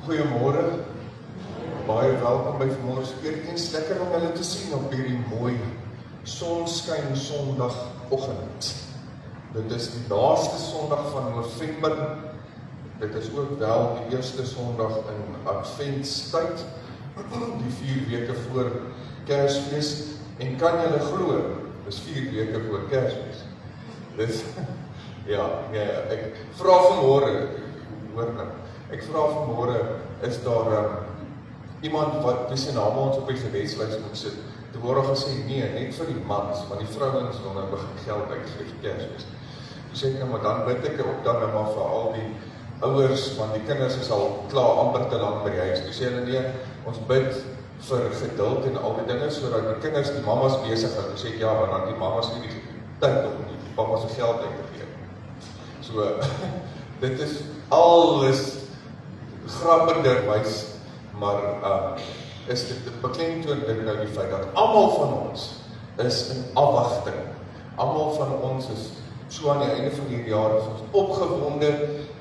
Goeiemôre, baie welkom by vanmôre se kerkdiens. Lekker om julle te sien op hierdie mooi sonskyn Sondagoggend. Dit is die laaste Sondag van November. Dit is ook wel die eerste Sondag in Adventstyd, die 4 weke voor Kersfees. En kan julle glo, dis 4 weke voor Kersfees. Dis ja, ek vra vanmôre, hoor nou. Ek vra vanmôre, is daar iemand wat wie se naam ons op die gebedslys moet sit? Toe word al gesê, nee, net vir die mans, want die vrouens wil nou begin geld uitgee vir Kersfees. Toe sê ek nou, maar dan bid ek ook dan nou maar vir al die ouers, want die kinders is al klaar amper te lang by die huis. Toe sê hulle, nee, ons bid vir geduld en al die dinge, sodat die kinders, die mamas besig hou. Toe sê ek, ja, want dan die mamas nie die tyd om die papas se geld uit te gee. So, dit is alles grappenderwys, maar is dit beklemtoon dit nou die feit dat almal van ons is in afwagting. Almal van ons is so aan die einde van hierdie jaar is ons opgewonde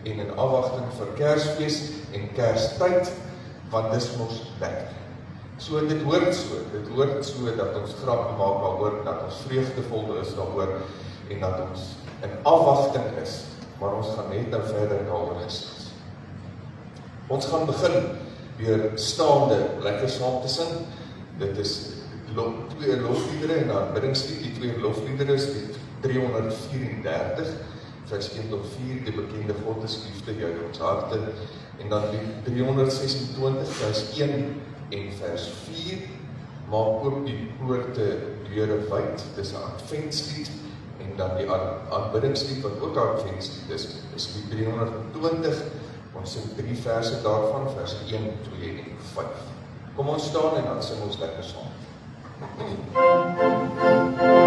en in afwagting vir Kersfees en Kerstyd, want dis mos lekker. So dit hoort so dat ons grappe maak daaroor, dat ons vreugdevol is daaroor en dat ons in afwagting is, maar ons gaan net nou verder daaroor gesels. Ons gaan begin deur staande lekker saam te sing. Dit is 2 lofliedere en aanbiddingslied. Die 2 lofliedere is die 334, vers 1 tot 4, die bekende God is liefde juig ons harte. En dan die 326, vers 1 en vers 4, maak ook die poorte deure wyd. Dit is 'n adventslied. En dan die aanbiddingslied wat ook 'n adventslied is die 320. Ons sing 3 verse daarvan, vers 1, 2 en 5. Kom ons staan en dan sing ons lekker saam. Yeah.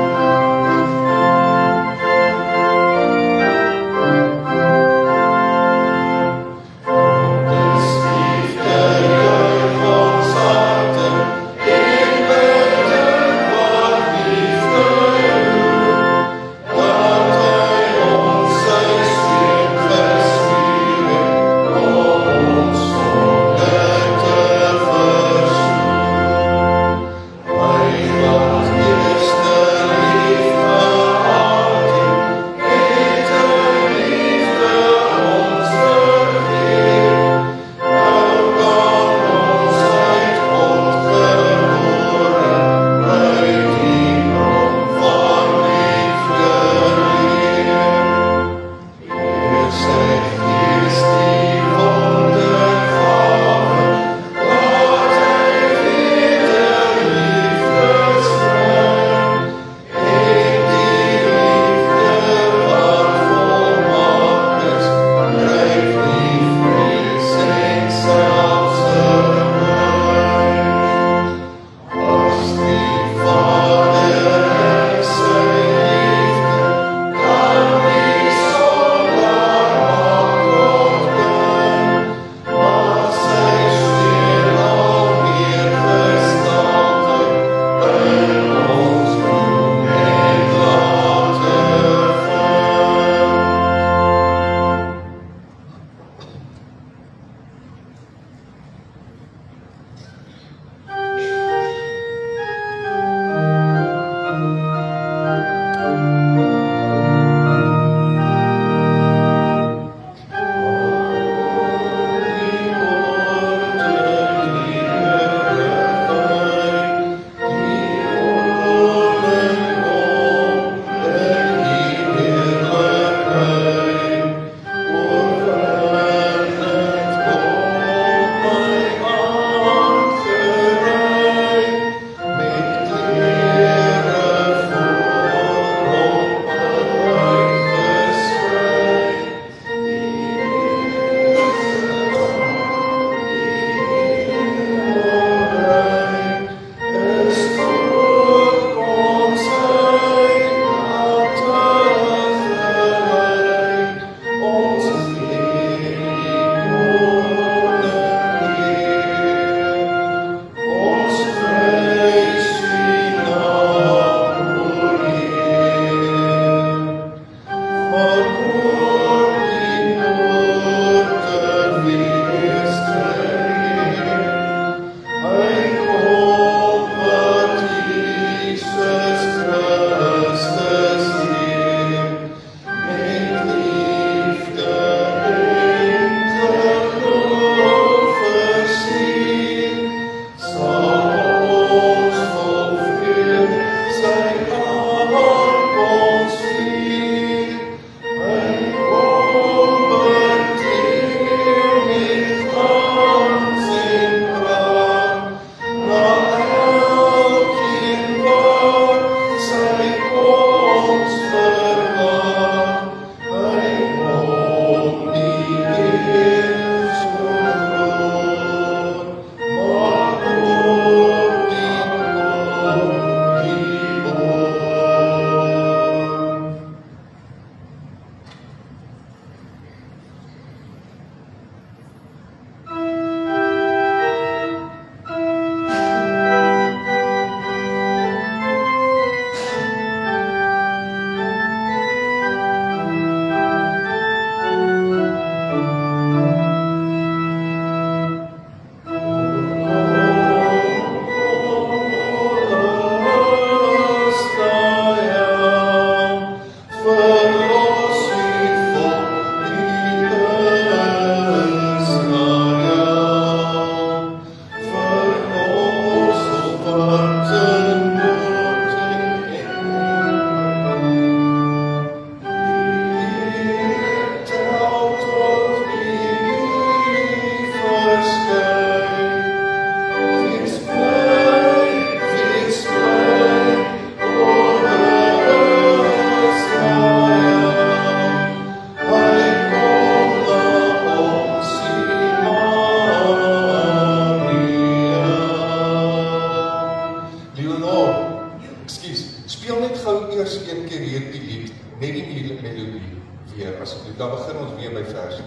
weer asseblief. Dan begin ons weer by vers 1.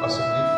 Asseblief.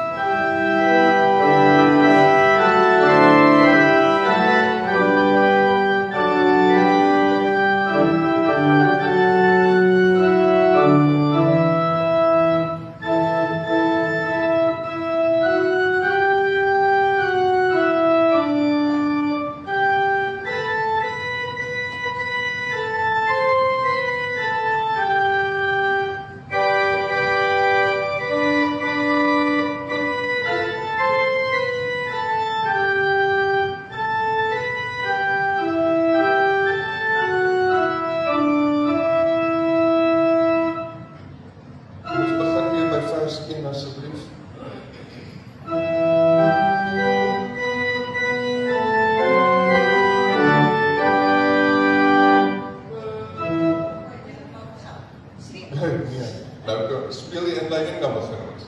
Nou speel die inleiding, dan begin ons.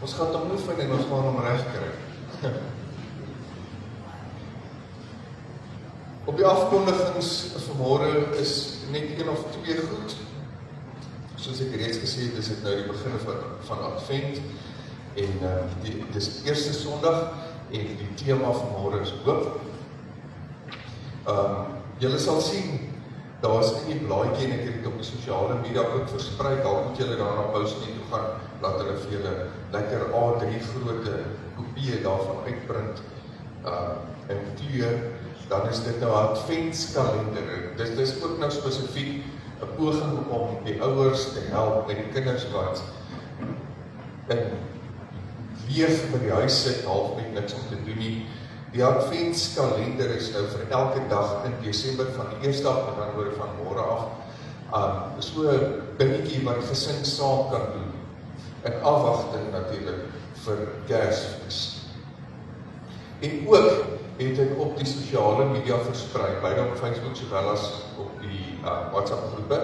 Ons gaan hom oefen en ons gaan hom reg kry. Op die afkondigings vanmôre is net 1 of 2 goed. Soos ek reeds gesê het, is dit nou die begin van Advent en dis die eerste Sondag en die tema vanmôre is hoop. Julle sal sien, daar is in die blaadjie en ek het dit op die sosiale media ook versprei, dalk moet julle daarna Post-it toe gaan, laat hulle vir julle lekker A3 groote kopieë daarvan uitprint in kleur, dan is dit nou Adventskalender. Dis ook nou spesifiek 'n poging om die ouers te help met die kinders wat in leeg by die huis sit, half met niks om te doen nie. Die Adventskalender is nou vir elke dag in Desember van die eerste dag en dan oor van môre af. So 'n dingetjie wat gesin saam kan doen. In afwagting natuurlik vir Kersfees. En ook het ek op die sosiale media versprei, beide op Facebook sowel as op die WhatsApp groepe,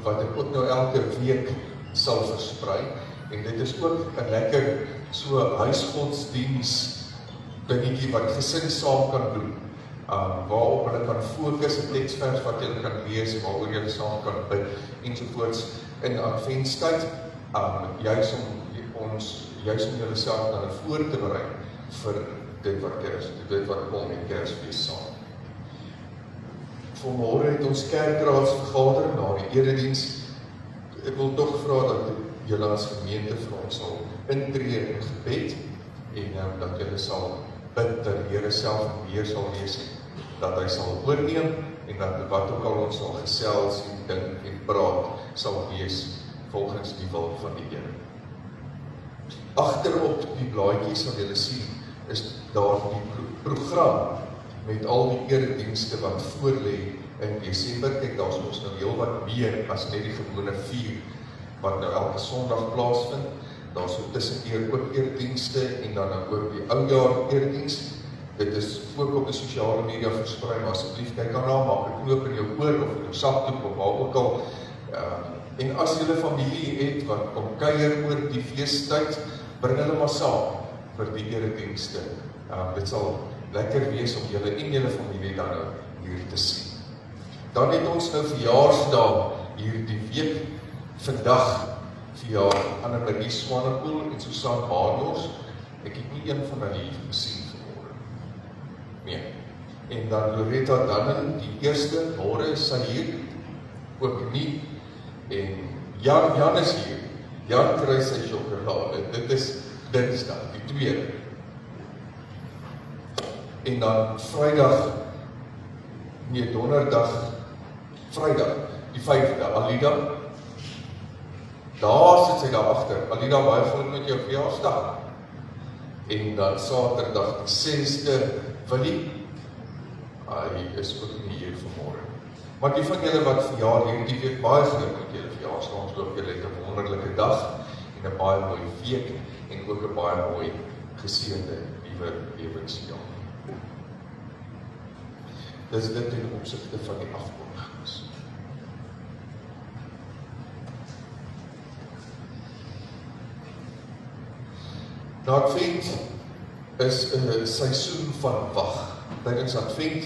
wat ek ook nou elke week sal versprei. En dit is ook 'n lekker so huisgodsdiens dingetjie wat gesin saam kan doen. Waarop hulle kan fokus, 'n teksvers wat julle kan lees, waaroor julle saam kan bid, ensovoorts. In Adventstyd, juis om julle self dan voor te berei vir dit wat kom met Kersfees saam. Vanmôre het ons kerkraadsvergadering na die erediens. Ek wil tog vra dat julle as gemeente vir ons sal intree in gebed en dat julle sal bid dat die Here self weer sal wees, dat hy sal oorneem en dat wat ook al ons sal gesels en dink en praat sal wees volgens die wil van die Here. Agterop die blaadjie sal julle sien is daar die program met al die eredienste wat voorlê in Desember. Kyk, daar is ons nou heel wat meer as net die gewone 4 wat nou elke Sondag plaasvind. Daar is so tussenkeer ook eredienste en dan ook die oujaar erediens. Dit is ook op die sosiale media versprei, maar asseblief kyk daarna, maak 'n knoop in jou oor of in jou sakdoek of waar ook al. En as julle familie het wat kom kuier oor die feestyd, bring hulle maar saam vir die eredienste. Dit sal lekker wees om julle en julle familie dan nou hier te sien. Dan het ons nou verjaarsdae hier die week. Vandag verjaar Anne-Marie Swanepoel en Susan Baardors. Ek het nie een van hulle gesien vanmôre. Nee. En dan Loretta Dannen, die eerste, môre is sy hier, ook nie. En Jan is hier. Jan kry sy sjokolade. Dit is Dinsdag, die tweede. En dan Vrydag, die 5de, Alida. Daar sit sy daar agter. Alida, baie geluk met jou verjaarsdag. En dan Saterdag, die 6de, Willie. Hy is ook nie hier vanmôre. Maar die van julle wat verjaar hierdie week, baie geluk met julle verjaarsdag. Ons hoop julle het 'n wonderlike dag en 'n baie mooi week en ook 'n baie mooi geseënde nuwe lewensjaar. Dis dit ten opsigte van die afkondigings. Advent is 'n seisoen van wag. Tydens Advent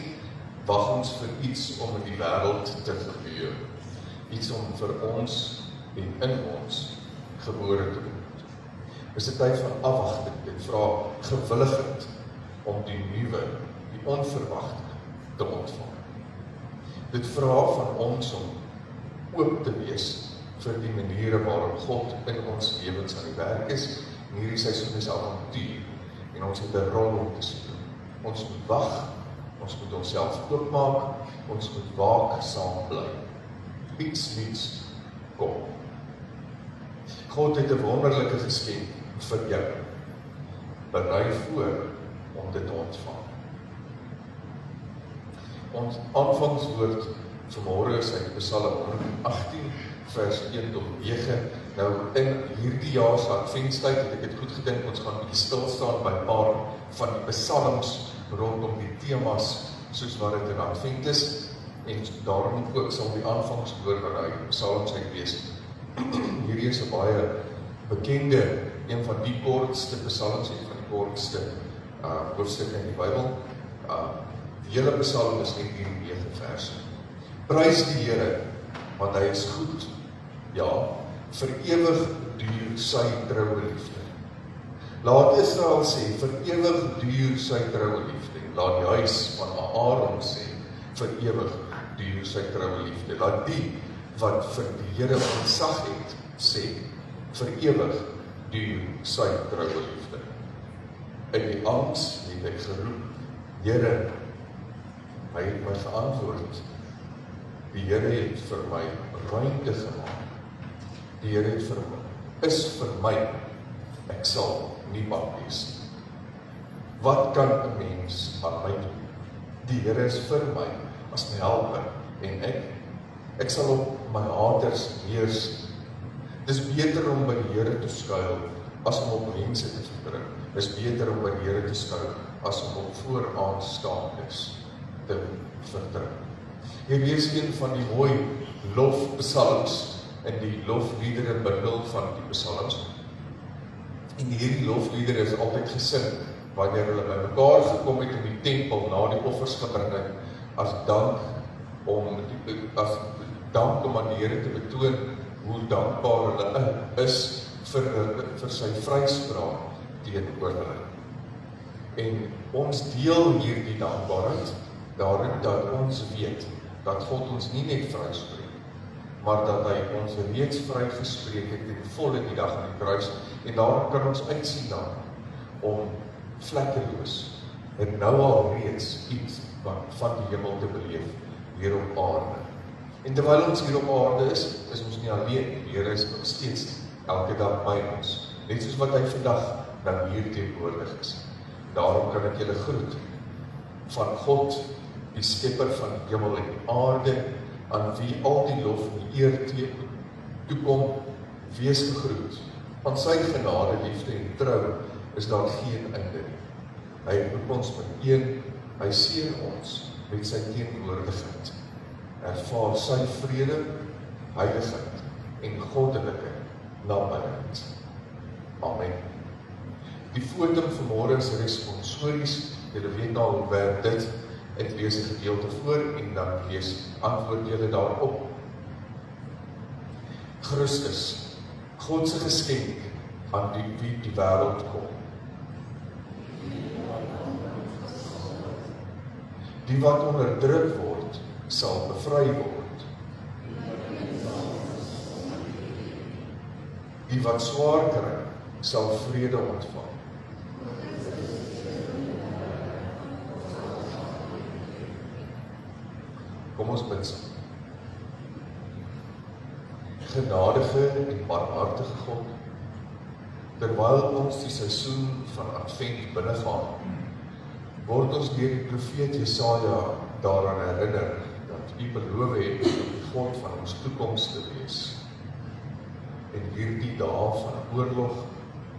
wag ons vir iets om in die wêreld te gebeur. Iets om vir ons en in ons gebore te word. Dis 'n tyd van afwagting. Dit vra gewilligheid om die nuwe, die onverwagte te ontvang. Dit vra van ons om oop te wees vir die maniere waarop God in ons lewens aan die werk is. En hierdie seisoen is avontuur en ons het 'n rol om te speel. Ons moet wag, ons moet onsself oopmaak, ons moet waak saam bly. Iets nuuts kom. God het 'n wonderlike geskenk vir jou. Berei voor om dit te ontvang. Ons aanvangswoord vanmôre is uit Psalm 118 vers 1 tot 9. Nou in hierdie jaar se Adventstyd het ek dit goed gedink, ons gaan 'n bietjie stil staan by 'n paar van die psalms rondom die temas soos wat dit in Advent is, en daarom ook sal die aanvangswoord wat hy psalms uitlees. Hierdie is 'n baie bekende, een van die kortste psalms en van die kortste hoofstukke in die Bybel. Die hele psalm is net hier 9 verse. Prys die Here, want hy is goed. Ja, vir ewig duur sy troue liefde. Laat Israel sê, vir ewig duur sy troue liefde. Laat die huis van Aaron sê, vir ewig duur sy troue liefde. Laat die wat vir die Here ontzag het, sê, vir ewig duur sy troue liefde. In die angs het hy geroep, Here, hy het my geantwoord. Die Here het vir my ruimte gemaak. Die Here is vir my, ek sal nie bang wees. Wat kan 'n mens aan my doen? Die Here is vir my as my helper en ek sal op my haters neersien. Dis beter om by die Here te skuil as om op mense te verdruk. Dis beter om by die Here te skuil as om op vooraanstaandes te verdruk. Hier lees een van die mooi lofpsalms in die lofliedere bundel van die psalms. En hierdie lofliedere is altyd gesing wanneer hulle by mekaar gekom het in die tempel na die offers gebring het, as dank om aan die Here te betoon hoe dankbaar hulle is vir sy vryspraak teenoor hulle. En ons deel hierdie dankbaarheid daarin dat ons weet dat God ons nie net vryspreek, maar dat hy ons reeds vrygespreek het ten volle die dag aan die kruis, en daarom kan ons uitsien dan om vlekkeloos en nou al reeds iets van die hemel te beleef hier op aarde. En terwyl ons hier op aarde is ons nie alleen. Die Here is nog steeds elke dag by ons, net soos wat hy vandag nou hier teenwoordig is. Daarom kan ek julle groet van God, die skepper van die hemel en die aarde, aan wie al die lof en die eer toekom, wees gegroet. Aan sy genade, liefde en trou is daar geen einde nie. Hy roep ons met een, hy seën ons met sy teenwoordigheid. Ervaar sy vrede, heiligheid en goddelike nabyheid. Amen. Die fotum vanmôre is responsories. Julle weet nou hoe werk dit. Ek lees 'n gedeelte voor en dan antwoord julle daarop. Christus, God se geskenk aan wie die wêreld kom. Die wat onderdruk word, sal bevry word. Die wat swaar kry, sal vrede ontvang. Kom ons bid saam. Genadige en barmhartige God, terwyl ons die seisoen van Advent binnegaan, word ons deur die profeet Jesaja daaraan herinner dat U beloof het om die God van ons toekoms te wees. En hierdie dae van oorlog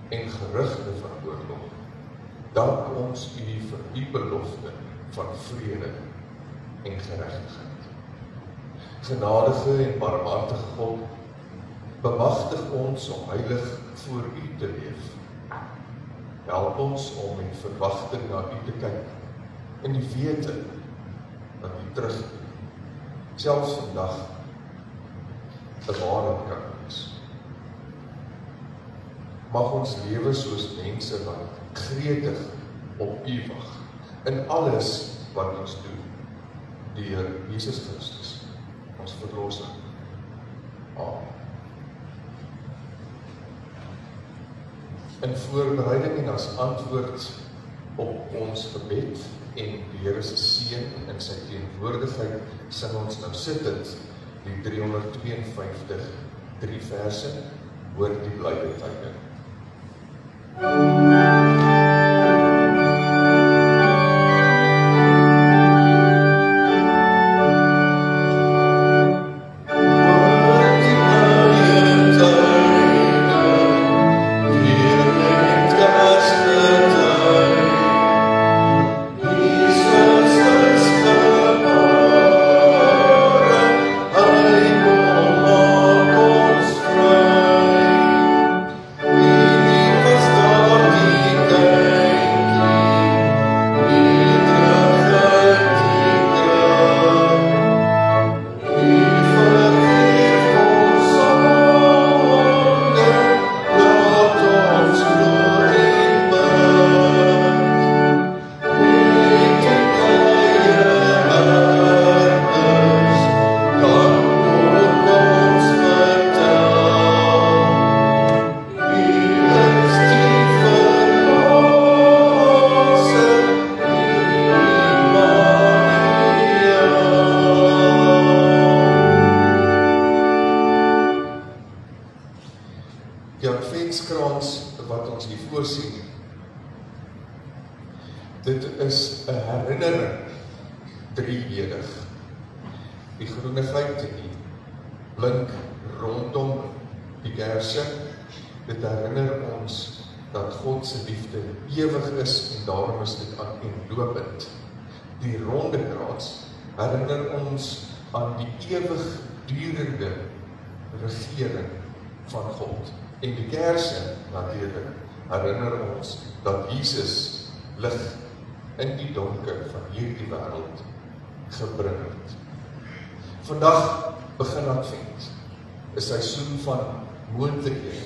en gerugte van oorlog, dank ons U vir U belofte van vrede en geregtigheid. Genadige en barmhartige God, bemagtig ons om heilig voor U te leef. Help ons om met verwagting na U te kyk, in die wete dat U terugkom, selfs vandag 'n waarheid kan wees. Mag ons lewe soos mense wat gretig op U wag, in alles wat ons doen, deur Jesus Christus, ons verlosser. Amen. In voorbereiding en as antwoord op ons gebed en die Here se seën in sy teenwoordigheid, sing ons nou sittend die 352 3 verse oor die blye tyding. Die adventskrans wat ons hier voorsien, dit is 'n herinnering drieledig. Die groenigheid en die blink rondom die kerse, dit herinner ons dat God se liefde ewig is en daarom is dit aaneenlopend. Die ronde krans herinner ons aan die ewig durende regering van God. En die kerse natuurlijk herinner ons dat Jesus lig in die donker van hierdie wêreld gebring het. Vandag begin Advent, 'n seisoen van moontlikhede,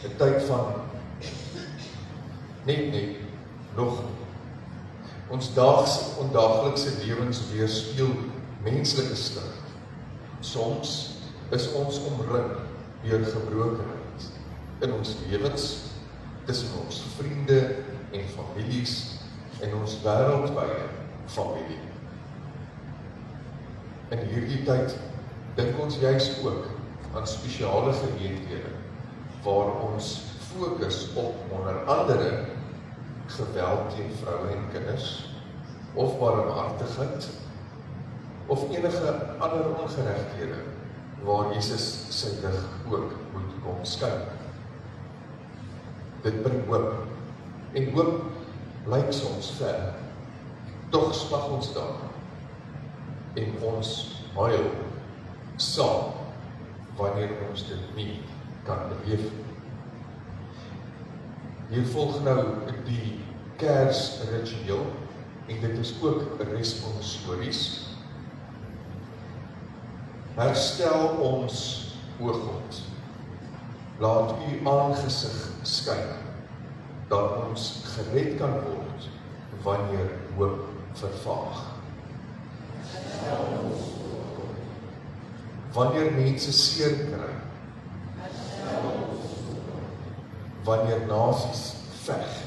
'n tyd van net nog nie. Ons ondaaglikse lewens weerspieël menslike strijd. Soms is ons omring deur gebrokenheid in ons lewens, tussen ons vriende en families en ons wêreldwye familie. In hierdie tyd dink ons juis ook aan spesiale geleenthede waar ons fokus op onder andere geweld teen vroue en kinders, of barmhartigheid, of enige ander ongeregthede waar Jesus sy lig ook moet kom skyn. Dit bring hoop, en hoop lyk soms ver, tog smag ons daar, en ons huil saam wanneer ons dit nie kan beleef. Hier volg nou die Kersritueel, en dit is ook responsories. Herstel ons, o God, laat u aangesig skyn, dat ons gered kan word, wanneer hoop vervaag. Wanneer mense seer kry, wanneer nasies veg,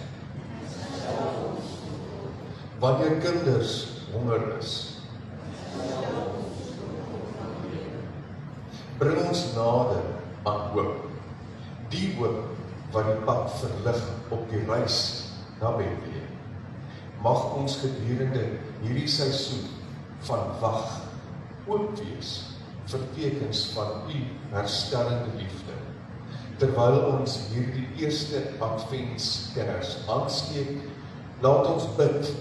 wanneer kinders honger is, bring ons nader aan hoop, die hoop wat die pad verlig op die reis na Bethlehem. Mag ons gedurende hierdie seisoen van wag oop wees vir tekens van u herstellende liefde. Terwyl ons hierdie eerste Adventskers aansteek, laat ons bid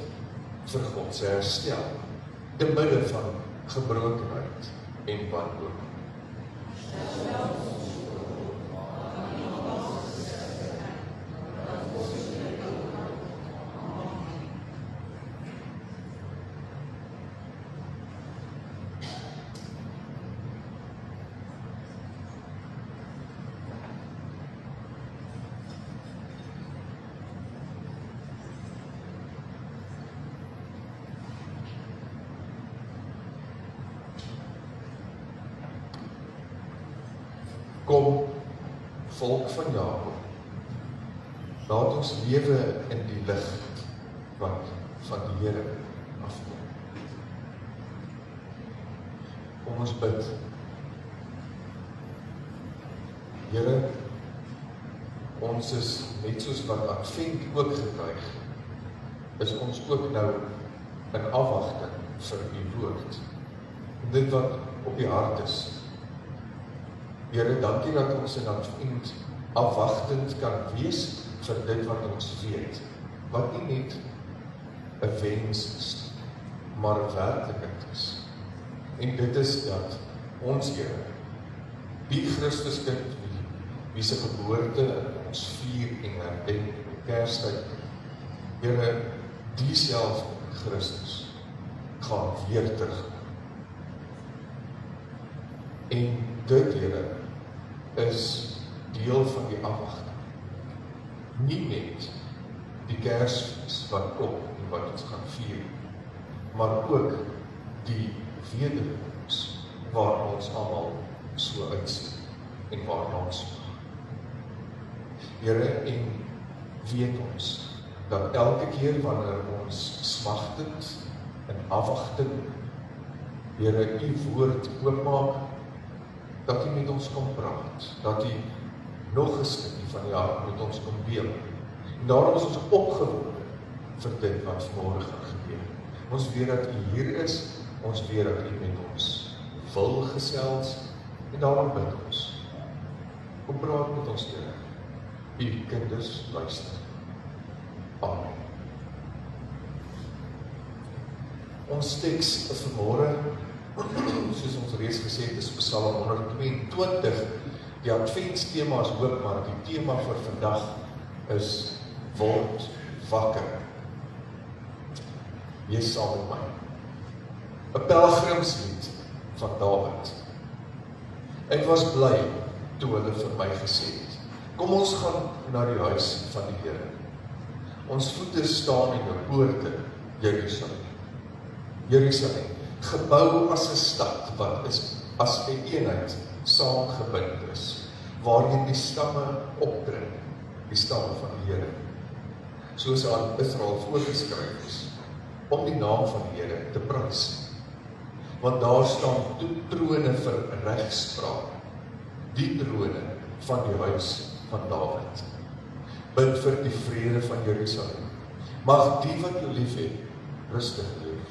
vir God se herstel, te midde van gebrokenheid en wanhoop. Kom, volk van Jakob, laat ons lewe in die lig wat van die Here afkom. Kom ons bid. Here, ons is net soos wat Advent ook getuig, is ons ook nou in afwagting vir u woord. Dit wat op die hart is. Here, dankie dat ons in Advent afwagtend kan wees vir dit wat ons weet, wat nie net 'n wens is, maar 'n werklikheid is. En dit is dat ons Here, die Christuskind, wie se geboorte ons vier en herdenk op Kerstyd, Here, dieselfde Christus gaan weer terug. En dit, Here, is deel van die afwagting. Nie net die Kersfees wat kom en wat ons gaan vier, maar ook die wederkoms waar ons almal so uitsien en waar ons Here, en weet ons dat elke keer wanneer ons smagtend en afwagting, Here, u woord oopmaak, dat u met ons kom praat, dat u nog 'n stukkie van die hart met ons kom deel. En daarom is ons opgewonde vir dit wat vanmôre gaan gebeur. Ons weet dat u hier is, ons weet dat u met ons wil gesels, en daarom bid ons. Kom praat met ons, Here. U kinders luister. Amen. Ons teks vanmôre, soos ons reeds gesê het, is Psalm 122 Die adventstema is hoop, maar die tema vir vandag is word wakker. Wees saam met my. 'n pelgrimslied van Dawid. Ek was bly toe hulle vir my gesê het, kom ons gaan na die huis van die Here. Ons voete staan in die poorte Jerusalem. Jerusalem, gebou as 'n stad wat is as 'n eenheid saamgebind is, waarin die stamme optree, die stamme van die Here, soos aan Israel voorgeskryf is, om die naam van die Here te prys. Want daar staan trone vir regspraak, die trone van die huis van Dawid. Bid vir die vrede van Jerusalem. Mag die wat jou lief het, rustig leef.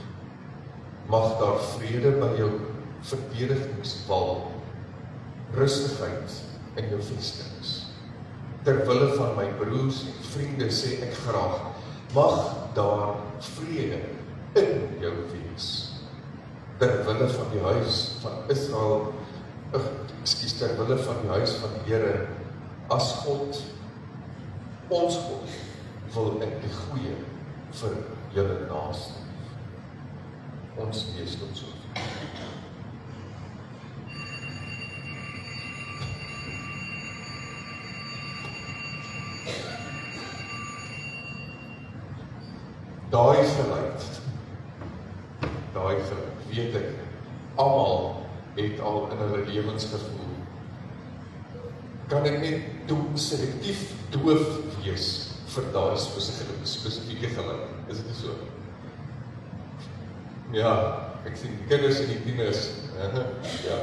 Mag daar vrede by jou verdedigingswal, rustigheid in jou vestigings. Terwille van my broers en vriende sê ek graag, mag daar vrede in jou wees. Terwille van die huis van Israel, terwille van die huis van die Here, as God, ons God, wil ek die goeie vir julle naaste. Ons lees tot so. Daai geluid, weet ek, almal het al in hulle lewens gevoel. Kan ek net selektief doof wees vir daai spesifieke geluid? Is dit nie so? Ja, ek sien kinders en die tieners. Ja.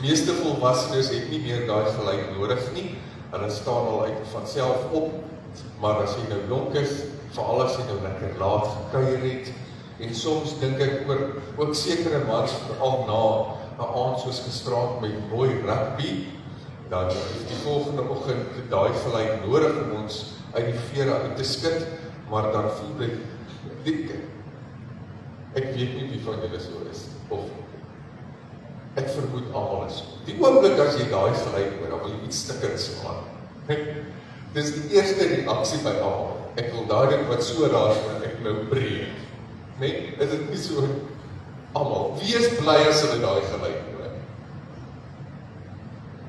Meeste volwassenes het nie meer daai geluid nodig nie. Hulle staan al uit van self op, maar as jy nou jonk is, veral as jy nou lekker laat gekuier het, en soms dink ek oor ook sekere mans, veral na 'n aand soos gisteraand met mooi rugby, dan is die volgende oggend daai geluid nodig om ons uit die vere uit te skud, maar dan voel dit dikke. Ek weet nie wie van julle so is, of ek vermoed almal is. Die oomblik as jy daai geluid hoor, dan wil jy iets stikkends maak. Dis die eerste reaksie by almal. Ek wil daai ding wat so raas word, ek nou breek. Nee, is dit nie so? Almal, wie is bly as hulle daai geluid hoor?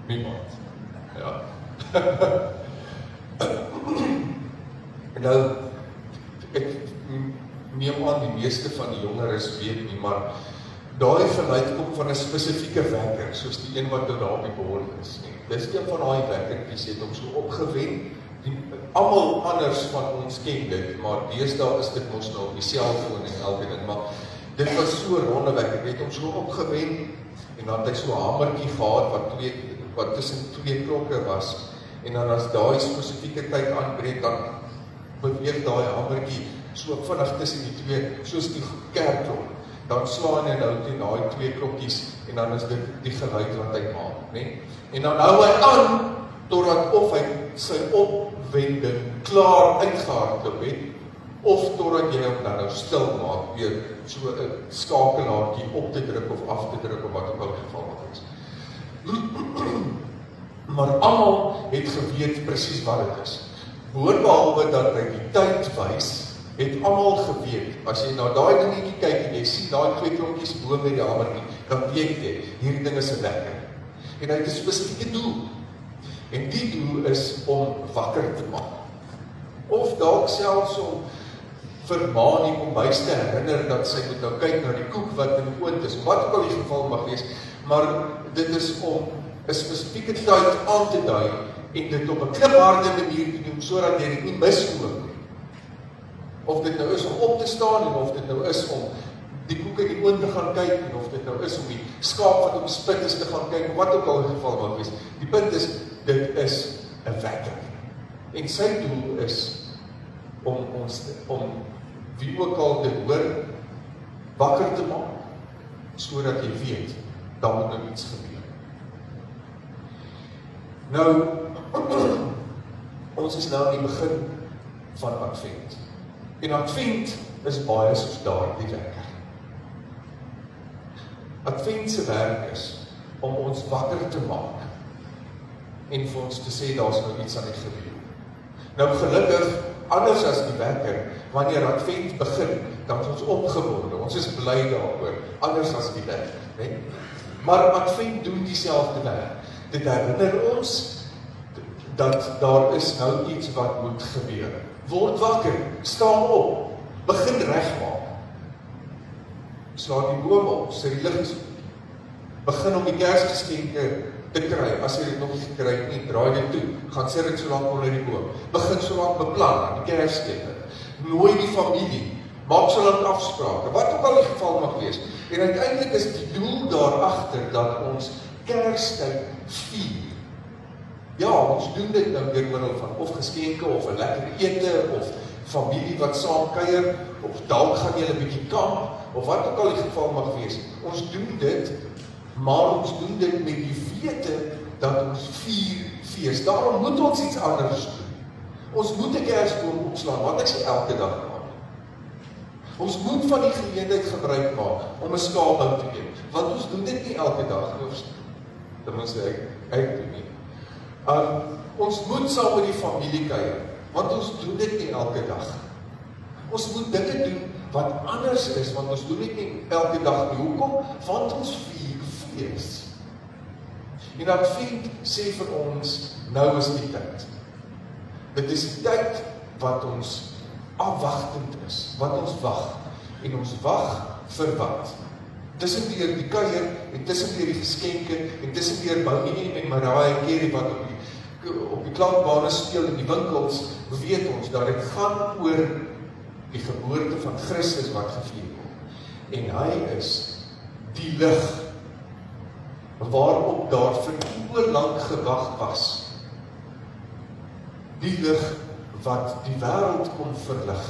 Niemand. Ja. Nou, ek neem aan die meeste van die jongeres weet nie, maar daai geluid kom van 'n spesifieke wekker, soos die een wat daar op die bord is nie. Dis een van daai wekkertjies het hom so opgewen. Almal anders van ons ken dit, maar deesdae is dit mos nou op die selfoon en elke ding, maar dit was so 'n ronde wekker, het hom so opgewen, en dan het hy so 'n hamertjie gehad wat tussen twee klokke was, en dan as daai spesifieke tyd aanbreek, dan beweeg daai hamertjie so vinnig tussen die twee, soos die kerkklok, dan slaan hy nou teen daai twee klokkies, en dan is dit die geluid wat hy maak, né? En dan hou hy aan, totdat of hy sy opwending klaar uitgehardloop het, of totdat jy hom dan nou stil maak, weer so 'n skakelaartjie op te druk of af te druk, of wat ook al die geval is. Maar almal het geweet presies wat dit is. Boonbehalwe dat hy die tyd wys, het almal geweet, as jy na daai dingetjie kyk en jy sien daai twee klokkies bo by die hamertjie, dan weet jy, hierdie ding is 'n wekker. En hy het 'n spesifieke doel. En die doel is om wakker te maak. Of dalk selfs om vir ma nie kombuis te herinner dat sy moet nou kyk na die koek wat in die oond is, wat ook al die geval mag wees, maar dit is om 'n spesifieke tyd aan te dui en dit op 'n knipharde manier te doen, sodat jy dit nie misloop nie. Of dit nou is om op te staan, en of dit nou is om die koek in die oond te gaan kyk, en of dit nou is om die skaap wat op die spit is te gaan kyk, wat ook al die geval mag wees. Die punt is, dit is 'n wekker. En sy doel is om wie ook al dit hoor, wakker te maak, sodat jy weet, daar moet nou iets gebeur. Nou, ons is nou in die begin van Advent. En Advent is baie soos daardie wekker. Advent se werk is om ons wakker te maak en vir ons te sê, daar is nou iets aan die gebeur. Nou gelukkig, anders as die wekker, wanneer Advent begin, dan is ons opgewonde, ons is bly daaroor, anders as die wekker, nee? Maar Advent doen dieselfde werk. Dit herinner ons dat daar is nou iets wat moet gebeur. Word wakker, staan op, begin regmaak. Slaat die boom op, sit die lig is op. Begin om die Kersgeskenke te kry, as jy dit nog nie gekry het nie, draai dit toe, gaan sit dit so lank onder die boom. Begin so lank beplan aan die Kersgeskenke. Nooi die familie, maak so lank afsprake, wat ook al die geval mag wees. En uiteindelik is die doel daarachter dat ons Kerstyd vier. Ja, ons doen dit nou deur middel van of geskenke, of 'n lekker ete, of familie wat saam kuier, of dalk gaan jy 'n bietjie kamp, of wat ook al die geval mag wees. Ons doen dit, maar ons doen dit met die wete dat ons vier fees. Daarom moet ons iets anders doen. Ons moet 'n Kersboom opslaan, want ek sê elke dag maak. Ons moet van die geleentheid gebruik maak om 'n skaapbout te eet, want ons doen dit nie elke dag nie, ten minste ek doen nie. Ons moet saam met die familie kuier, want ons doen dit nie elke dag. Ons moet dinge doen wat anders is, want ons doen dit nie elke dag nie. Hoekom? Want ons vier fees. En Advent sê vir ons, nou is die tyd. Dit is die tyd wat ons afwagtend is, wat ons wag. En ons wag vir wat? Tussendeur die kuier, en tussendeur die geskenke, en tussendeur Bounty en Mariah Carey wat op die klankbane speel in die winkels, weet ons dat dit gaan oor die geboorte van Christus wat gevier word. En hy is die lig waarop daar vir eeuwen lang gewag was. Die lig wat die wêreld kon verlig.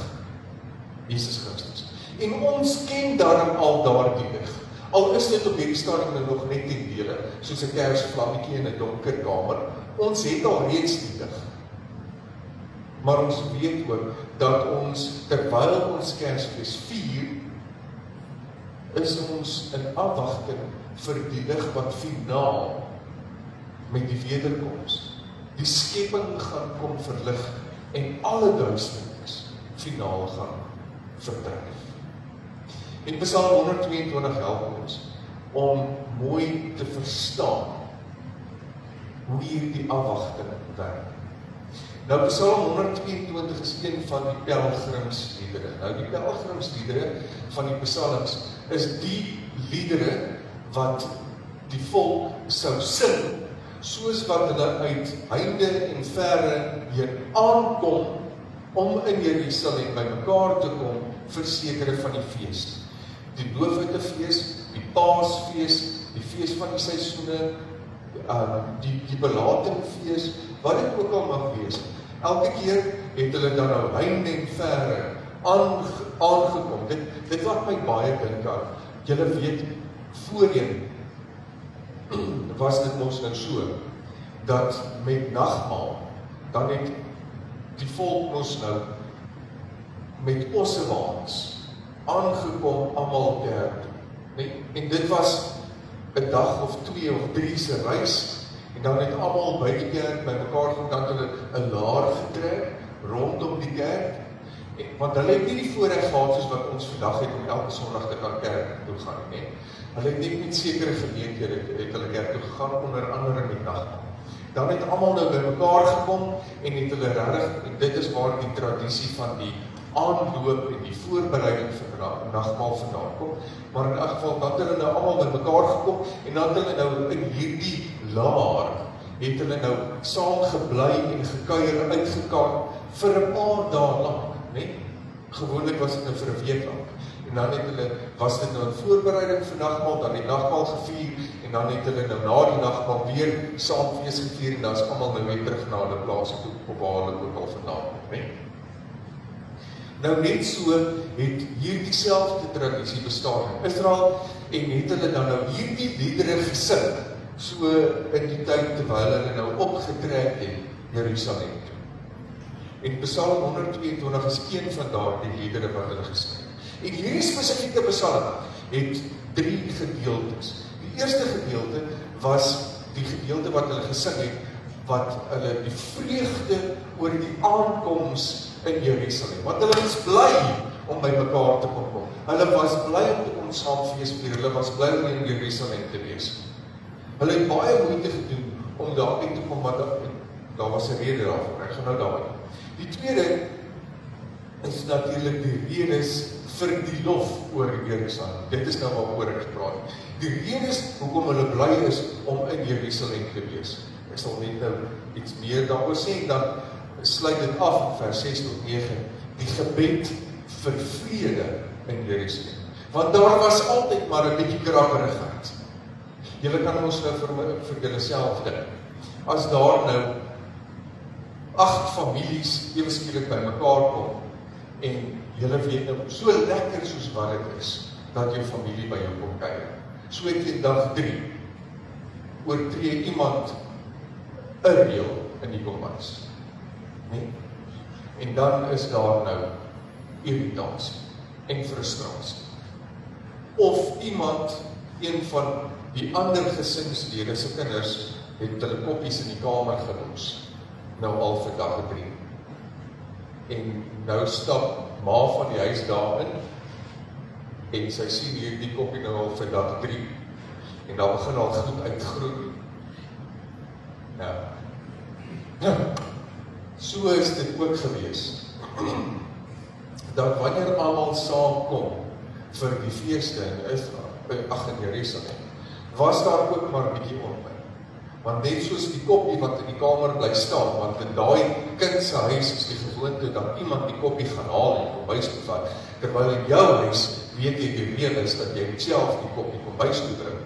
Jesus Christus. En ons ken daarom al daardie lig. Al is dit op hierdie stadium nog net ten dele, soos 'n kersvlammetjie in 'n donker kamer. Ons het al reeds die lig. Maar ons weet ook dat ons, terwyl ons Kersfees vier, is ons in afwagting vir die lig wat finaal met die wederkoms die skepping gaan kom verlig en alle duisternis finaal gaan verdryf. En Psalm 122 help ons om mooi te verstaan hoe hierdie afwagting werk. Nou Psalm 122 is een van die pelgrimsliedere. Nou die pelgrimsliedere van die psalms is die liedere wat die volk sou sing, soos wat hulle uit heinde en verre hier aankom om in Jerusalem by mekaar te kom vir sekere van die feeste. Die Doofhuttefees, die Paasfees, die fees van die seisoene, die belatingfees, wat dit ook al mag wees. Elke keer het hulle dan nou heinde en verre aangekom. Dit wat my baie dink aan, julle weet, voorheen was dit mos nou so, dat met nagmaal, dan het die volk mos nou met ossewaans aangekom almal kerk. En dit was 'n dag of 2 of 3 se reis, en dan het almal by die kerk by mekaar gekom, dan hulle 'n laar getrek rondom die kerk, want hulle het nie die voorreg gehad soos wat ons vandag het om elke Sondag te kan kerk toe gaan nie. Hulle het net met sekere geleenthede het hulle kerk toe gegaan, onder andere met nagmaal. Dan het almal nou by mekaar gekom en het hulle regtig, en dit is waar die tradisie van die aanloop en die voorbereiding vir nagmaal vandaan kom, maar in elk geval, dan het hulle nou almal by mekaar gekom, en dan het hulle nou in hierdie laar, het hulle nou saam gebly en gekuier uitgekamp vir 'n paar dae lank, nee? Gewoonlik was dit nou vir 'n week lank, en dan het hulle, was dit nou 'n voorbereiding vir nagmaal, dan het nagmaal gevier, en dan het hulle nou na die nagmaal weer saamfees gevier, en dan is almal nou weer terug na hulle plaas toe, op waar hulle ook al vandaan kom, nee? Nou net so het hierdie selfde tradisie bestaan in Israel, en het hulle dan nou hierdie liedere gesing, so in die tyd terwyl hulle nou opgetrek het Jerusalem toe. En Psalm 122 is een van daardie liedere wat hulle gesing het. En hierdie spesifieke psalm het 3 gedeeltes. Die eerste gedeelte was die gedeelte wat hulle gesing het wat hulle die vreugde oor die aankoms in Jerusalem, want hulle was bly om by mekaar te kom. Hulle was bly om te kom saam feesvier, hulle was bly om in Jerusalem te wees. Hulle het baie moeite gedoen om daar uit te kom, want daar was 'n rede daarvoor. Ek gaan nou daarin. Die tweede is natuurlik die redes vir die lof oor Jerusalem. Dit is nou waaroor ek praat. Die redes hoekom hulle bly is om in Jerusalem te wees. Ek sal net nou iets meer daaroor sê, dan sluit dit af in vers 6 tot 9, die gebed vir vrede in Jerusalem. Want daar was altyd maar 'n bietjie krabberigheid. Julle kan ons nou vir julle self dink. As daar nou 8 families ewe skielik by mekaar kom, en julle weet nou so lekker soos wat dit is, dat jou familie by jou kom kuier. So teen dag 3, oortree iemand 'n reël in die kombuis. Nee? En dan is daar nou irritasie en frustrasie. Of iemand, een van die ander gesinslede se kinders, het hulle koppies in die kamer gelos, nou al vir dag 3. En nou stap ma van die huis daarin, en sy sien hierdie koppie nou al vir dag 3, en dan begin al goed uitgroei. Ja. So is dit ook gewees, dat wanneer almal saamkom vir die feeste in Israel, in Jerusalem, was daar ook maar 'n bietjie onmin. Want net soos die koppie wat in die kamer bly staan, want in daai kind se huis is die gewoonte dat iemand die koppie gaan haal en kombuis toe vat, terwyl in jou huis weet jy die reël is dat jy self die koppie kombuis toe bring.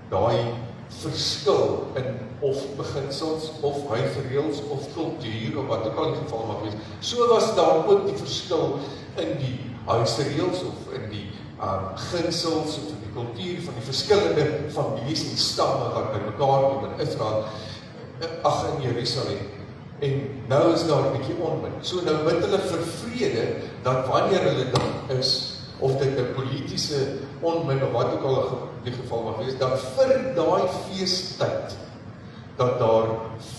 Daai verskil in of beginsels, of huisreëls, of kultuur, of wat ook al die geval mag wees. So was daar ook die verskil in die huisreëls, of in die ginsels, of in die kultuur van die verskillende families en stamme wat by mekaar kom in Israel, in Jerusalem. En nou is daar 'n bietjie onmin. So nou bid hulle vir vrede, dat wanneer hulle dan is, of dit 'n politiese onmin, of wat ook al die geval mag wees, dat vir daai feestyd, dat daar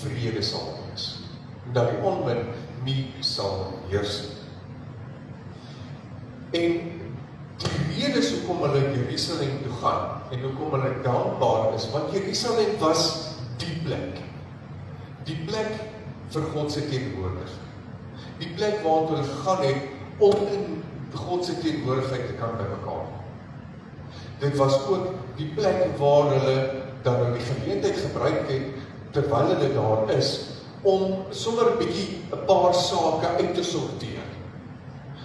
vrede sal wees. Dat die onmin nie sal heers. En die redes hoekom hulle Jerusalem toe gaan, en hoekom hulle dankbaar is, want Jerusalem was die plek. Die plek vir God se teenwoordigheid. Die plek waartoe hulle gegaan het, om in God se teenwoordigheid te kan by mekaar. Dit was ook die plek waar hulle dan nou die geleentheid gebruik het, terwyl hulle daar is, om sommer 'n bietjie 'n paar sake uit te sorteer.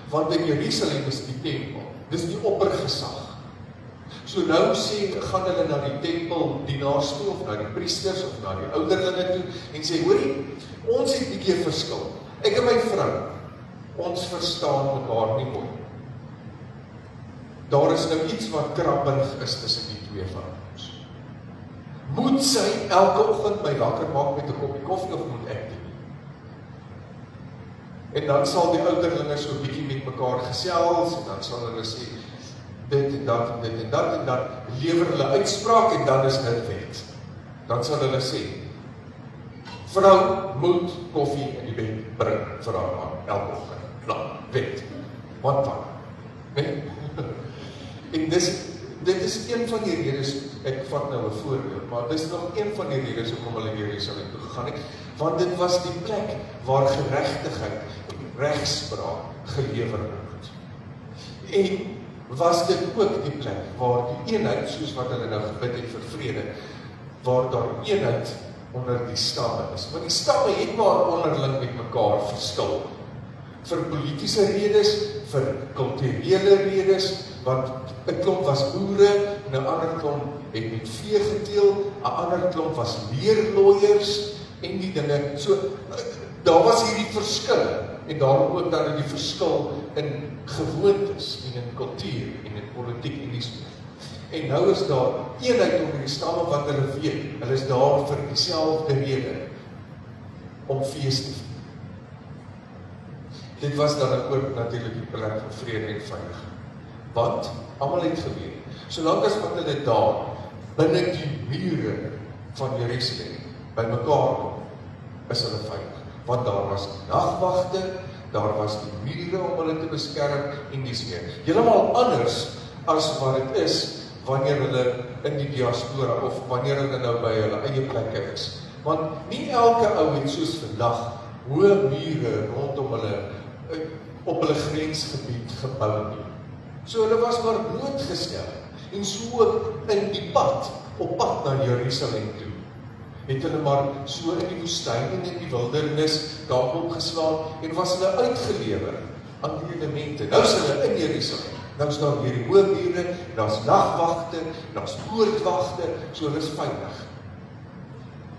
Want in Jerusalem is die tempel, dis die oppergesag. So nou gaan hulle na die tempeldienaars toe, of na die priesters, of na die ouderlinge toe, en sê, hoorie, ons het 'n bietjie 'n verskil. Ek en my vrou, ons verstaan mekaar nie mooi. Daar is nou iets wat krabberig is tussen die twee van ons. Moet sy elke oggend my wakker maak met 'n koppie koffie, of moet ek dit? En dan sal die ouderlinge so 'n bietjie met mekaar gesels, en dan sal hulle sê, dit en dat en dit en dat, en dan lewer hulle uitspraak, en dan is dit wet. Dan sal hulle sê, vrou moet koffie in die bed bring vir haar man, elke oggend. Nou, wet. Wat van? Nee? En dit is een van die redes, ek vat nou 'n voorbeeld, maar dit is nog een van die redes hoekom hulle Jerusalem toe gegaan het, want dit was die plek waar geregtigheid en regspraak gelewer word. En was dit ook die plek waar die eenheid, soos wat hulle nou gebid het vir vrede, waar daar eenheid onder die stamme is. Want die stamme het maar onderling met mekaar verskil. Vir politiese redes, vir kulturele redes, want 'n klomp was boere, en 'n ander klomp het met vee geteel, 'n ander klomp was leerlooiers, en die dinge, so, daar was hierdie verskille, en daarom ook dan die verskil in gewoontes, en in kultuur, en in politiek, en die soort. En nou is daar eenheid onder die stamme wat hulle weet, hulle is daar vir dieselfde rede, om fees te vier. Dit was dan ook natuurlik die plek van vrede en veiligheid. Want, almal het geweet, solank as wat hulle daar, binne die mure van Jerusalem, by mekaar kom, is hulle veilig. Want daar was nagwagte, daar was die mure om hulle te beskerm en dis meer. Heeltemal anders as wat dit is wanneer hulle in die diaspora of wanneer hulle nou by hulle eie plekke is. Want nie elke ou het soos vandag hoë mure rondom hulle op hulle grensgebied gebou nie. So hulle was maar blootgestel en so ook in die pad, op pad na Jerusalem toe. Het hulle maar so in die woestyn en in die wildernis daar opgeslaan en was hulle uitgelewer aan die elemente. Nou is hulle in Jerusalem. Nou is daar weer die hoë mure, daar's nagwagte, daar's poortwagte, so hulle is veilig.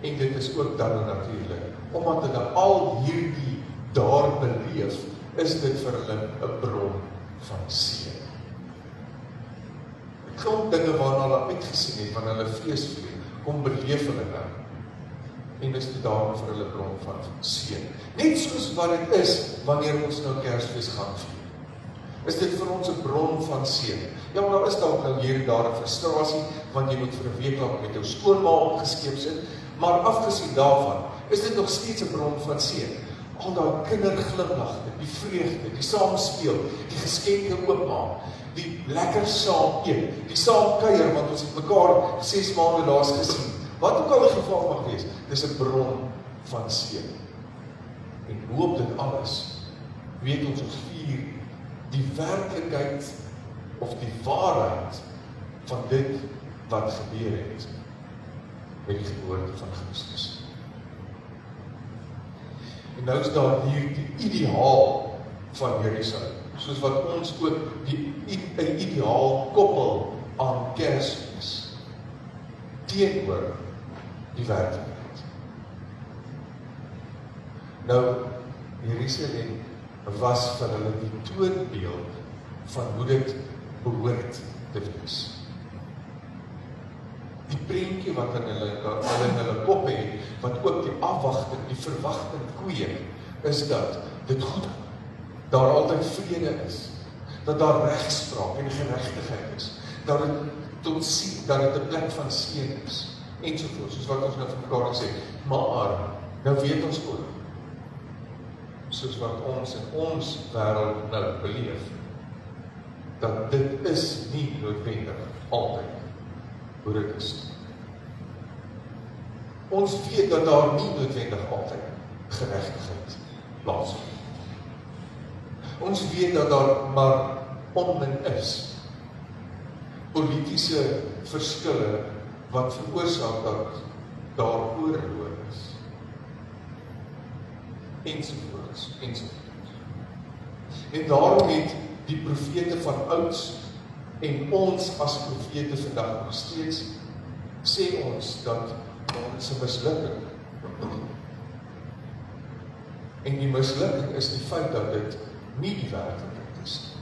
En dit is ook dan natuurlik, omdat hulle al hierdie daar beleef, is dit vir hulle 'n bron van seën. 'n Klomp dinge waarna hulle uitgesien het, wanneer hulle fees vier, kom beleef hulle nou. En is dit daarom vir hulle bron van seën. Net soos wat dit is, wanneer ons nou Kersfees gaan vier. Is dit vir ons 'n bron van seën. Ja, maar daar is dalk nou hier en daar 'n frustrasie, want jy moet vir 'n week lank met jou skoonma opgeskeep sit, maar afgesien daarvan, is dit nog steeds 'n bron van seën. Al daai kinderglimlagte, die vreugde, die saamspeel, die geskenke oopmaak, die lekker saam eet, die saam kuier, want ons het mekaar 6 maande laas gesien. Wat ook al die geval mag wees, dis 'n bron van seën. En boop dit alles, weet ons vier die werklikheid of die waarheid van dit wat gebeur het met die geboorte van Christus. En nou is daar hier die ideaal van Jerusalem, soos wat ons ook die ideaal koppel aan Kersfees teenoor die werklikheid. Nou, Jerusalem was vir hulle die toonbeeld van hoe dit behoort te wees. Die prentjie wat in hulle kop het, wat ook die afwagting, die verwagting kweek, is dat dit goed, daar altyd vrede is, dat daar regspraak en geregtigheid is, dat dit tot sien, dat dit 'n plek van seën is, ensovoorts, soos wat ons nou vir mekaar gesê. Maar, nou weet ons ook, soos wat ons in ons wêreld nou beleef, dat dit is nie noodwendig altyd hoe dit is. Ons weet dat daar nie noodwendig altyd geregtigheid plaasvind. Ons weet dat daar maar onmin is. Politiese verskille wat veroorsaak dat daar oorlog is. Ensovoorts, ensovoorts. En daarom het die profete van ouds en ons as profete vandag nog steeds sê ons dat daar is 'n mislukking. En die mislukking is die feit dat dit nie die werklikheid is nie.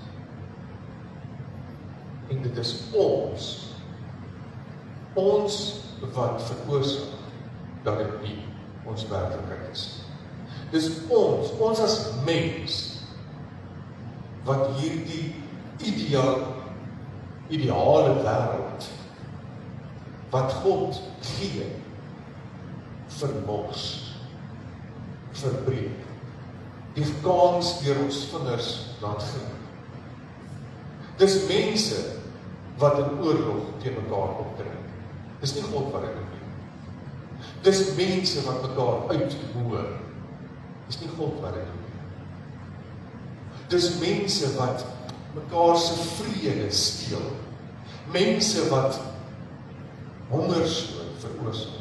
En dit is ons wat veroorsaak dat dit nie ons werklikheid is nie. Dis ons as mens wat hierdie ideale wêreld wat God gee vermors, verbreek, die kans deur ons vingers laat gaan. Dis mense wat in oorlog teen mekaar optree. Dis nie God wat dit doen nie. Dis mense wat mekaar uitboor. Dis nie God wat dit doen nie. Dis mense wat mekaar se vrede steel. Mense wat hongersnood veroorsaak.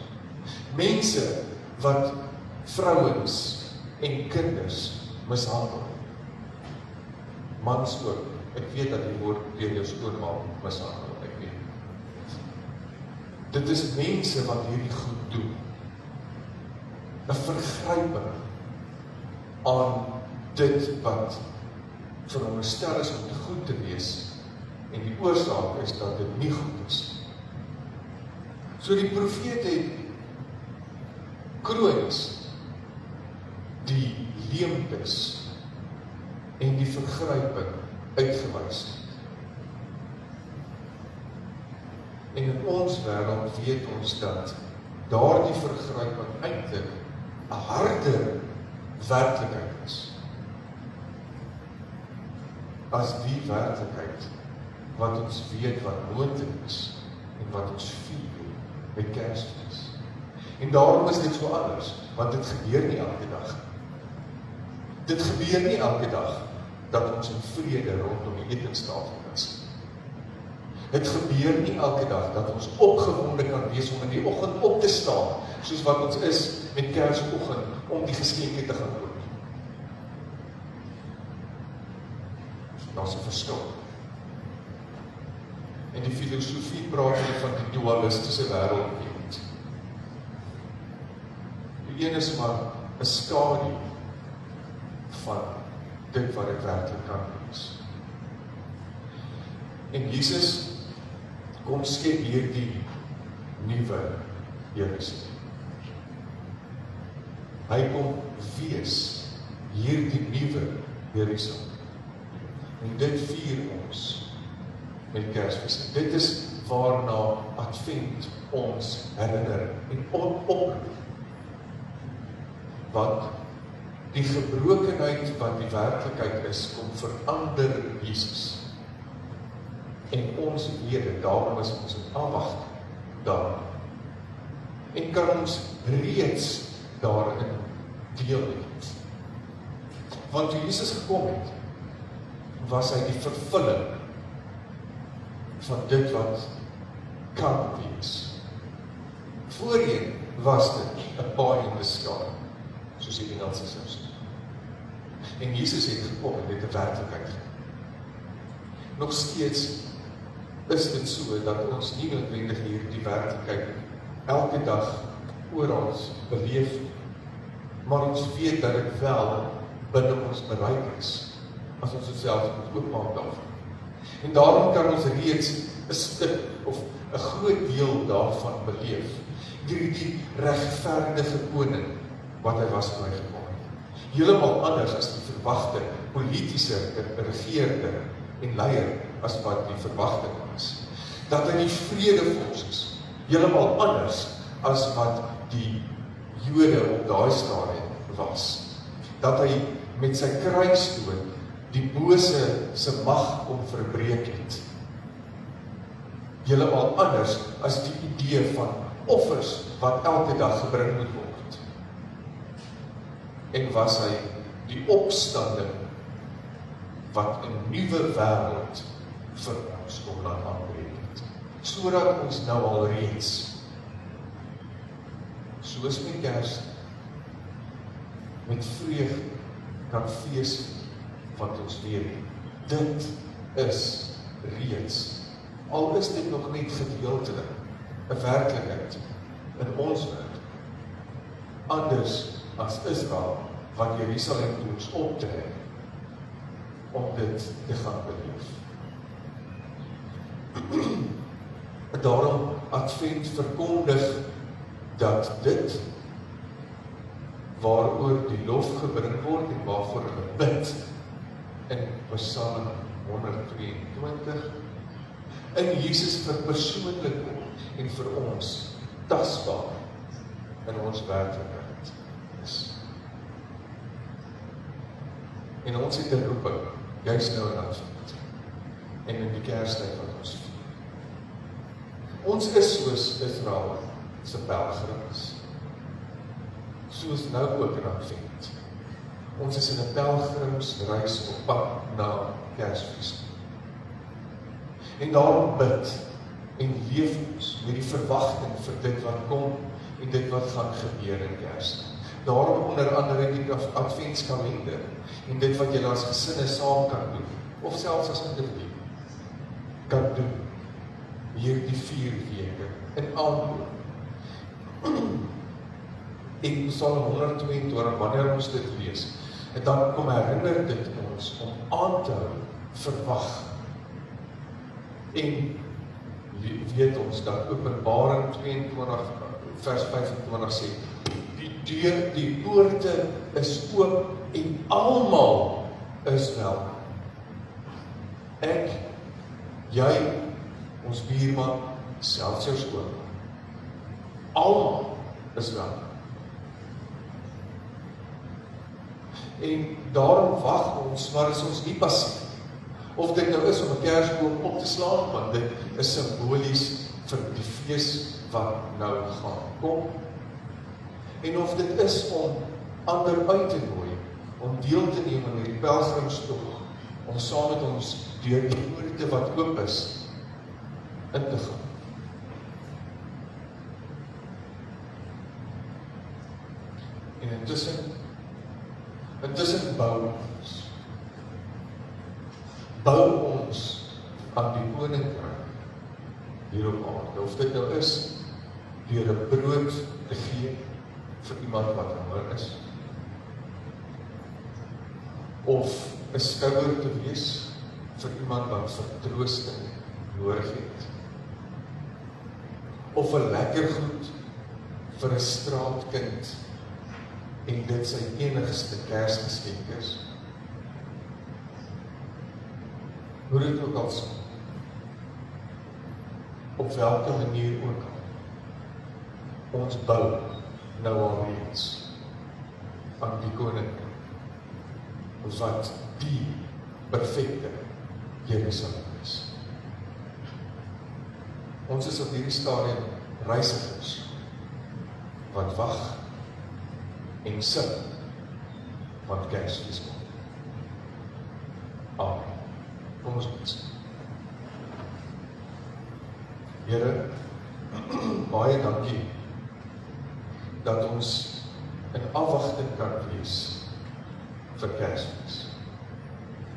Mense wat vrouens en kinders mishandel. Mans ook. Ek weet dat die woord deur jou skoonma mishandel. Ek weet. Dit is mense wat hierdie goed doen. 'n Vergryping aan dit wat veronderstel is om te goed te wees, en die oorsaak is dat dit nie goed is. So die profeet het kronies die leemtes en die vergryping uitgewys. En in ons wêreld weet ons dat daardie vergryping eintlik 'n harder werklikheid is as die werklikheid wat ons weet wat moontlik is en wat ons vier met Kersfees. En daarom is dit so anders, want dit gebeur nie elke dag. Dit gebeur nie elke dag dat ons in vrede rondom die etenstafel kan sit. Dit gebeur nie elke dag dat ons opgewonde kan wees om in die oggend op te staan, soos wat ons is met Kersoggend, om die geskenke te gaan koop. Daar's 'n verskil. En die filosofie praat hier van die dualistiese wêreldbeeld. Die een is maar 'n skadu van dit wat dit werklik kan wees. En Jesus kom skep hierdie nuwe Jerusalem. Hy kom wees hierdie nuwe Jerusalem. En dit vier ons met Kersfees. Dit is waarna Advent ons herinner en oproep. Want die gebrokenheid wat die werklikheid is, kom verander Jesus. En ons weet dit, daarom is ons in afwagting daar. En kan ons reeds daarin deel het. Want toe Jesus gekom het, was hy die vervulling van dit wat kan wees. Voorheen was dit 'n pie in the sky, soos die Engelse sou sê. En Jesus het gekom en dit 'n werklikheid gemaak. Nog steeds is dit so dat ons nie noodwendig hierdie werklikheid elke dag oral beleef, maar ons weet dat dit wel binne ons bereik is, as ons onsself moet oopmaak daarvan. En daarom kan ons reeds 'n stuk of 'n groot deel daarvan beleef, deur die regverdige koning wat hy was toe hy gekom het. Heeltemal anders as die verwagte politiese regerder en leier as wat die verwagting was. Dat hy die vredevors is, heeltemal anders as wat die Jode op daai stadium was. Dat hy met sy kruisdood die bose se mag kom verbreek het. Heeltemal anders as die idee van offers wat elke dag gebring moet word. En was hy die opstanding wat 'n nuwe wêreld vir ons kom laat aanbreek het. Sodat ons nou al reeds, soos met Kers, met vreugde kan fees, want ons weet, dit is reeds, al is dit nog net gedeeltelik 'n werklikheid in ons wêreld, anders as Israel wat Jerusalem toe ons optrek om dit te gaan beleef. Daarom Advent verkondig dat dit waaroor die lof gebring word en waarvoor gebid in Psalm 122 in Jesus verpersoonlik word en vir ons tasbaar in ons werklikheid is. En ons het 'n roeping, juist nou in Advent en in die Kerstyd wat ons vier. Ons is soos Israel se pelgrims, soos nou ook in Advent. Ons is in 'n pelgrimsreis op pad na Kersfees. En daarom bid en leef ons met die verwagting vir dit wat kom en dit wat gaan gebeur in Kersfees. Daarom onder andere die Adventskalender en dit wat julle as gesinne saam kan doen, of selfs as individu kan doen hierdie 4 weke in aanloop. En Psalm 122, wanneer ons dit lees, en dan kom herinner dit ons om aan te hou, verwag. En weet ons dat Openbaring 22 vers 25 sê, die poorte is oop en almal is welkom. Ek, jy, ons buurman, selfs jou skoon. Almal is welkom. En daarom wag ons, maar is ons nie passief. Of dit nou is om 'n kersboom op te slaan, want dit is simbolies vir die fees wat nou gaan kom. En of dit is om ander uit te nooi, om deel te neem aan die pelgrimstog, om saam met ons deur die poorte wat oop is, in te gaan. En intussen bou ons aan die koninkryk hier op aarde. Of dit nou is deur 'n brood te gee vir iemand wat honger is, of 'n skouer te wees vir iemand wat vertroosting nodig het, of 'n lekker goed vir 'n straatkind en dit sy enigste Kersgeskenk is. Hoe dit ook al so, op welke manier ook al, ons bou nou alreeds aan die koninkryk, wat die perfekte Jerusalem is. Ons is op hierdie stadium reisigers wat wag en sing van Kersfees kom. Amen. Kom ons bid. Here, baie dankie dat ons in afwagting kan wees vir Kersfees.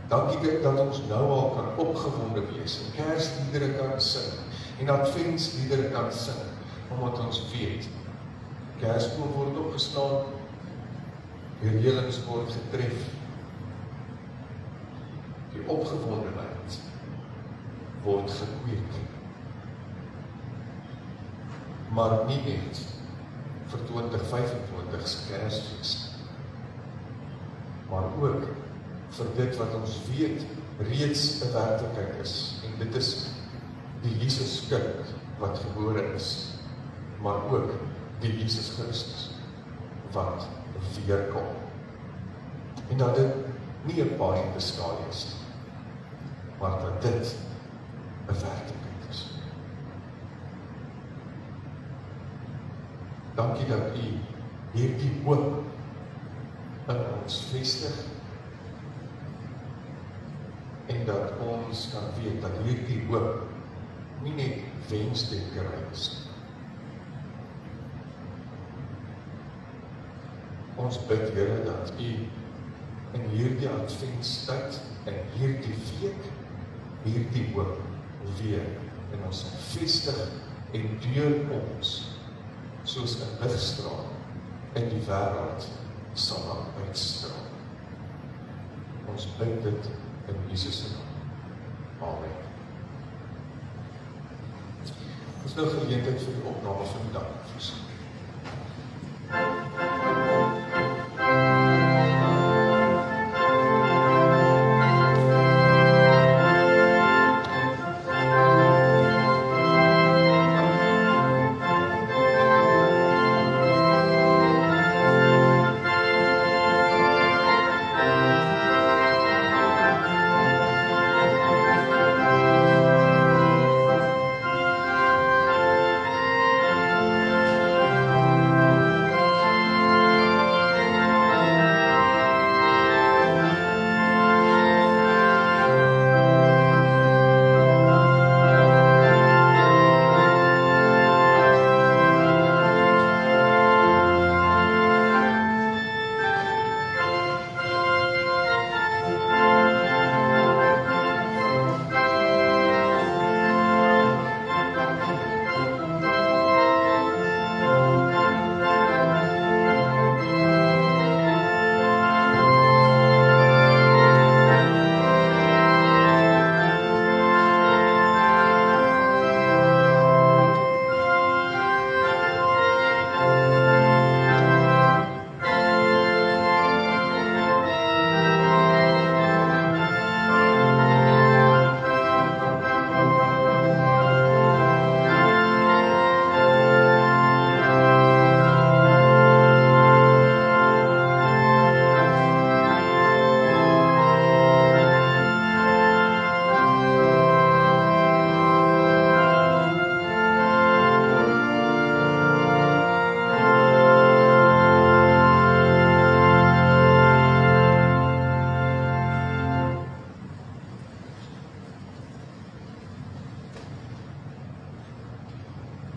Dankie dat ons nou al kan opgewonde wees en Kersliedere kan sing en adventsliedere kan sing, omdat ons weet, Kersboom word opgeslaan, herdelings word getref, die opgewondenheid word gekweek, maar nie net vir 2025 se Kersfees, maar ook vir dit wat ons weet reeds 'n werklikheid is, en dit is die Jesus kind wat gebore is, maar ook die Jesus Christus wat weerkom. En dat dit nie 'n paai in die skaal is, maar dat dit 'n werklikheid is. Dankie dat U hierdie hoop in ons vestig, en dat ons kan weet dat hierdie hoop nie net wensdenkerry is. Ons bid, Here, dat U in hierdie adventstyd, in hierdie week, hierdie hoop weer in ons vestig en deur ons, soos 'n ligstraal in die wêreld sal uitstraal. Ons bid dit in Jesus se naam. Amen. Dit is nou geleentheid vir die opname van die dag.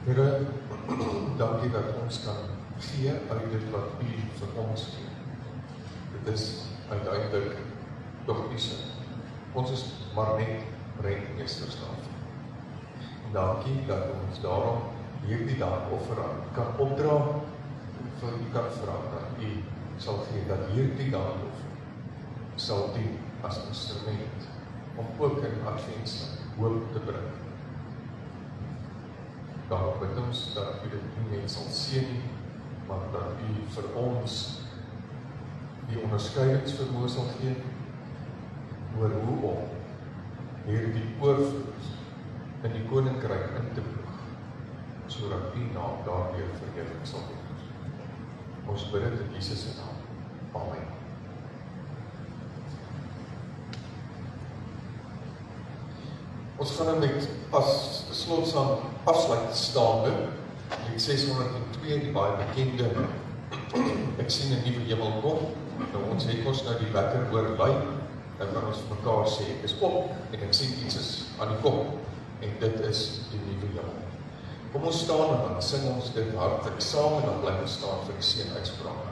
Here, dankie dat ons kan gee uit dit wat U vir ons gee. Dit is uiteindelik tog U se. Ons is maar net rentmeesters daarvan. Dankie dat ons daarom hierdie dankoffer kan opdra, vir U kan vra dat U sal gee, dat hierdie dankoffer sal dien as instrument om ook in Adventstyd hoop te bring. Daarom bid ons dat U dit nie net sal seën nie, maar dat U vir ons die onderskeidingsvermoë sal gee oor hoe om hierdie oorvloed in die koninkryk in te ploeg, sodat U naam daardeur verheerlik sal word. Ons bid dit in Jesus se naam. Amen. Ons gaan nou met as slotsang afsluit staande, lied 602, die baie bekende Ek sien 'n nuwe hemel kom. Nou ons het ons nou die wekker oorlei, dan kan ons vir mekaar sê, ek is op, en ek sien iets is aan die kom, en dit is die nuwe hemel. Kom ons staan en dan sing ons dit hartlik saam, en dan bly ons staan vir die seënuitspraak.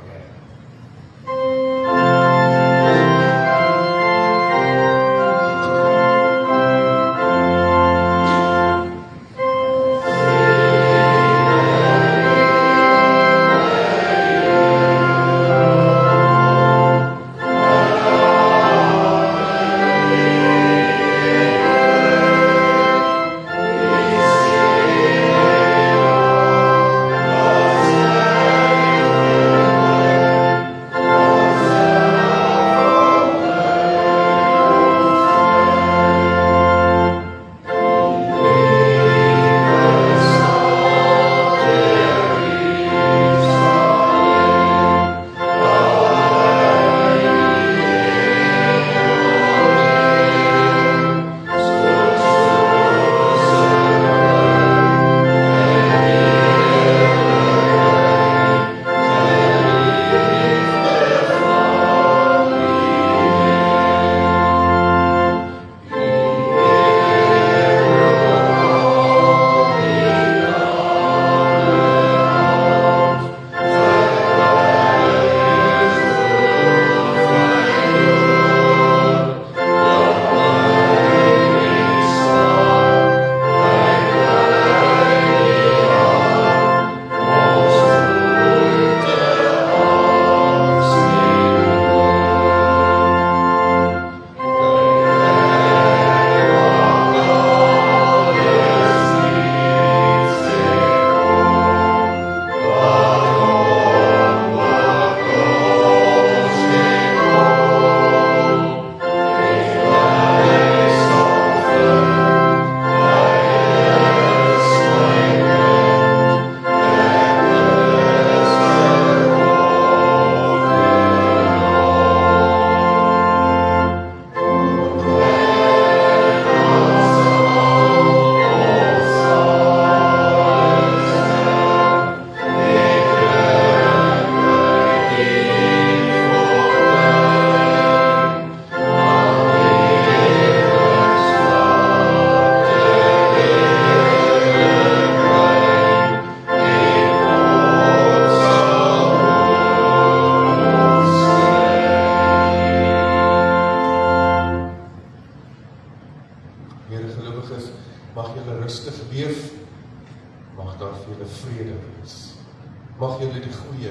Mag julle die goeie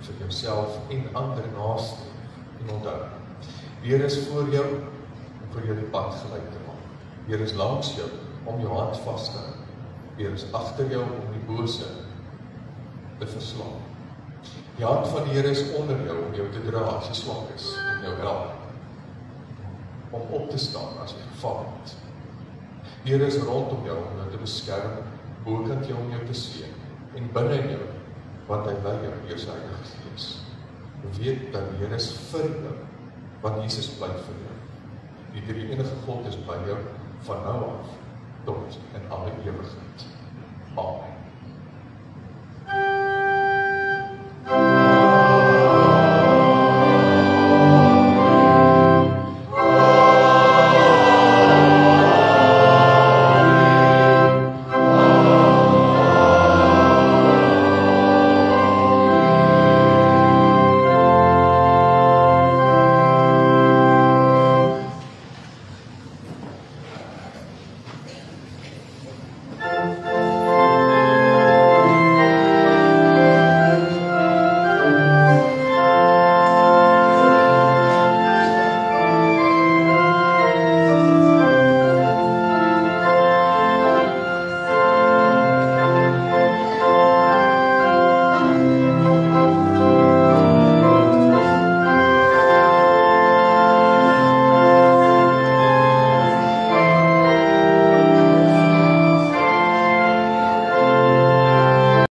vir jouself en ander naaste en onthou. Die Here is voor jou om vir jou die pad gelyk te maak. Die Here is langs jou om jou hand vas te hou. Die Here is agter jou om die bose te verslaan. Die hand van die Here is onder jou om jou te dra as jy swak is en jou help om op te staan as jy geval het. Die Here is rondom jou om jou te beskerm, bokant jou om jou te seën en binne jou want hy lei jou deur sy Heilige Gees. Weet dat die Here is vir jou, want Jesus bly vir jou. Die drie-enige God is by jou van nou af tot in alle ewigheid. Amen.